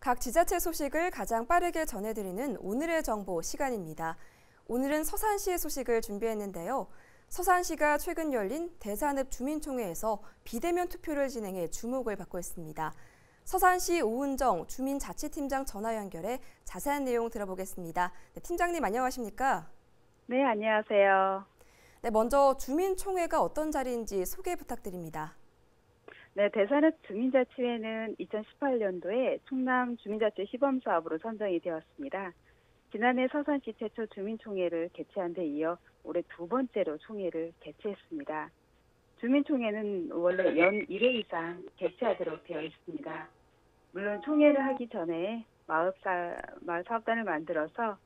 각 지자체 소식을 가장 빠르게 전해드리는 오늘의 정보 시간입니다. 오늘은 서산시의 소식을 준비했는데요. 서산시가 최근 열린 대산읍 주민총회에서 비대면 투표를 진행해 주목을 받고 있습니다. 서산시 오은정 주민자치팀장 전화 연결해 자세한 내용 들어보겠습니다. 네, 팀장님 안녕하십니까? 네, 안녕하세요. 네, 먼저 주민총회가 어떤 자리인지 소개 부탁드립니다. 네, 대산읍 주민자치회는 2018년도에 충남 주민자치 시범사업으로 선정이 되었습니다. 지난해 서산시 최초 주민총회를 개최한 데 이어 올해 두 번째로 총회를 개최했습니다. 주민총회는 원래 연 1회 이상 개최하도록 되어 있습니다. 물론 총회를 하기 전에 마을 사업단을 만들어서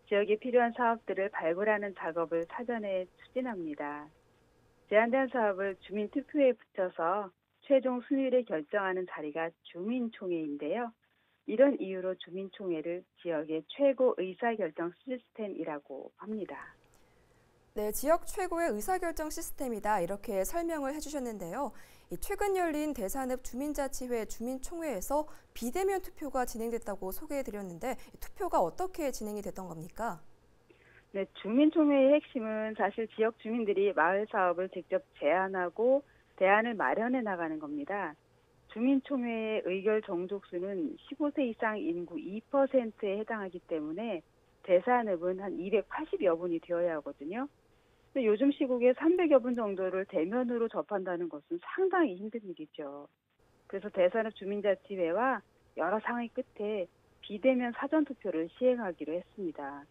지역에 필요한 사업들을 발굴하는 작업을 사전에 추진합니다. 제안된 사업을 주민투표에 붙여서 최종 순위를 결정하는 자리가 주민총회인데요. 이런 이유로 주민총회를 지역의 최고 의사결정 시스템이라고 합니다. 네, 지역 최고의 의사결정 시스템이다 이렇게 설명을 해주셨는데요. 최근 열린 대산읍 주민자치회 주민총회에서 비대면 투표가 진행됐다고 소개해드렸는데 투표가 어떻게 진행이 됐던 겁니까? 네, 주민총회의 핵심은 사실 지역 주민들이 마을 사업을 직접 제안하고 대안을 마련해 나가는 겁니다. 주민총회의 의결 정족수는 15세 이상 인구 2%에 해당하기 때문에 대산읍은 한 280여 분이 되어야 하거든요. 근데 요즘 시국에 300여 분 정도를 대면으로 접한다는 것은 상당히 힘든 일이죠. 그래서 대산읍 주민자치회와 여러 상의 끝에 비대면 사전투표를 시행하기로 했습니다.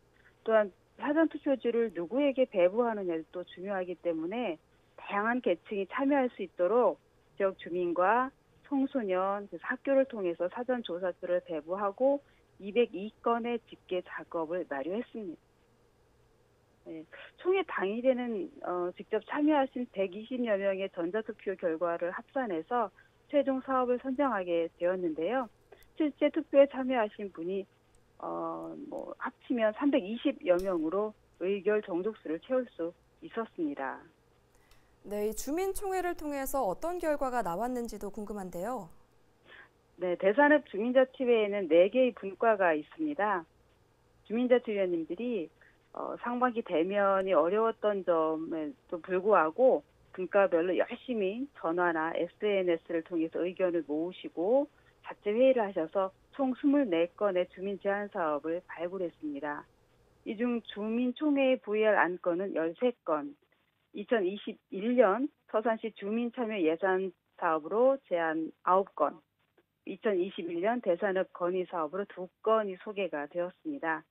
또한 사전투표지를 누구에게 배부하느냐도 중요하기 때문에 다양한 계층이 참여할 수 있도록 지역 주민과 청소년, 학교를 통해서 사전조사표를 배부하고 202건의 집계 작업을 마련했습니다. 네, 총회 당일에는 직접 참여하신 120여 명의 전자투표 결과를 합산해서 최종 사업을 선정하게 되었는데요. 실제 투표에 참여하신 분이 합치면 320여 명으로 의결 정족수를 채울 수 있었습니다. 네, 이 주민총회를 통해서 어떤 결과가 나왔는지도 궁금한데요. 네, 대산읍 주민자치회에는 4개의 분과가 있습니다. 주민자치위원님들이 상반기 대면이 어려웠던 점에도 불구하고 분과별로 열심히 전화나 SNS를 통해서 의견을 모으시고 자체 회의를 하셔서 총 24건의 주민 제안 사업을 발굴했습니다. 이 중 주민총회에 부의할 안건은 13건, 2021년 서산시 주민참여 예산 사업으로 제안 9건, 2021년 대산읍 건의 사업으로 2건이 소개가 되었습니다.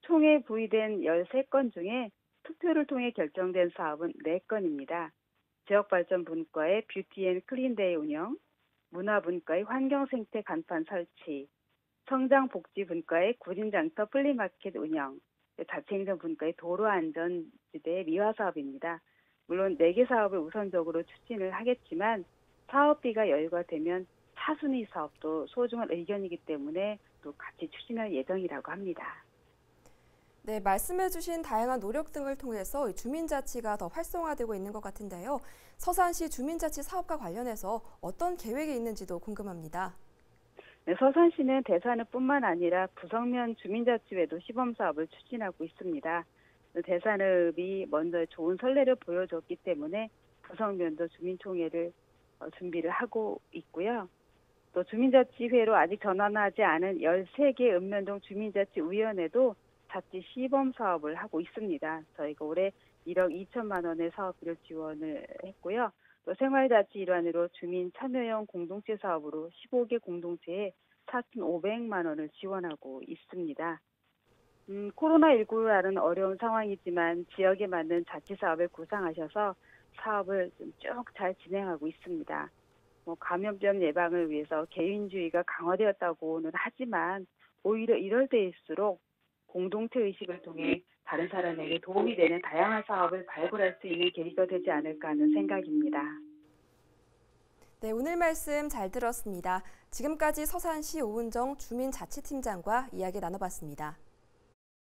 총회에 부의된 13건 중에 투표를 통해 결정된 사업은 4건입니다. 지역발전 분과의 뷰티 앤 클린데이 운영, 문화분과의 환경생태 간판 설치, 성장복지 분과의 구린장터 플리마켓 운영, 자치행정 분과의 도로안전지대 미화 사업입니다. 물론 4개 사업을 우선적으로 추진을 하겠지만 사업비가 여유가 되면 차순위 사업도 소중한 의견이기 때문에 또 같이 추진할 예정이라고 합니다. 네, 말씀해주신 다양한 노력 등을 통해서 주민자치가 더 활성화되고 있는 것 같은데요. 서산시 주민자치 사업과 관련해서 어떤 계획이 있는지도 궁금합니다. 네, 서산시는 대산읍뿐만 아니라 부성면 주민자치회도 시범사업을 추진하고 있습니다. 대산읍이 먼저 좋은 선례를 보여줬기 때문에 부성면도 주민총회를 준비를 하고 있고요. 또 주민자치회로 아직 전환하지 않은 13개 읍면동 주민자치위원회도 자치 시범 사업을 하고 있습니다. 저희가 올해 1억 2천만 원의 사업비를 지원을 했고요. 또 생활자치 일환으로 주민 참여형 공동체 사업으로 15개 공동체에 4,500만 원을 지원하고 있습니다. 코로나19라는 어려운 상황이지만 지역에 맞는 자치 사업을 구상하셔서 사업을 쭉 잘 진행하고 있습니다. 감염병 예방을 위해서 개인주의가 강화되었다고는 하지만 오히려 이럴 때일수록 공동체 의식을 통해 다른 사람에게 도움이 되는 다양한 사업을 발굴할 수 있는 계기가 되지 않을까 하는 생각입니다. 네, 오늘 말씀 잘 들었습니다. 지금까지 서산시 오은정 주민자치팀장과 이야기 나눠봤습니다.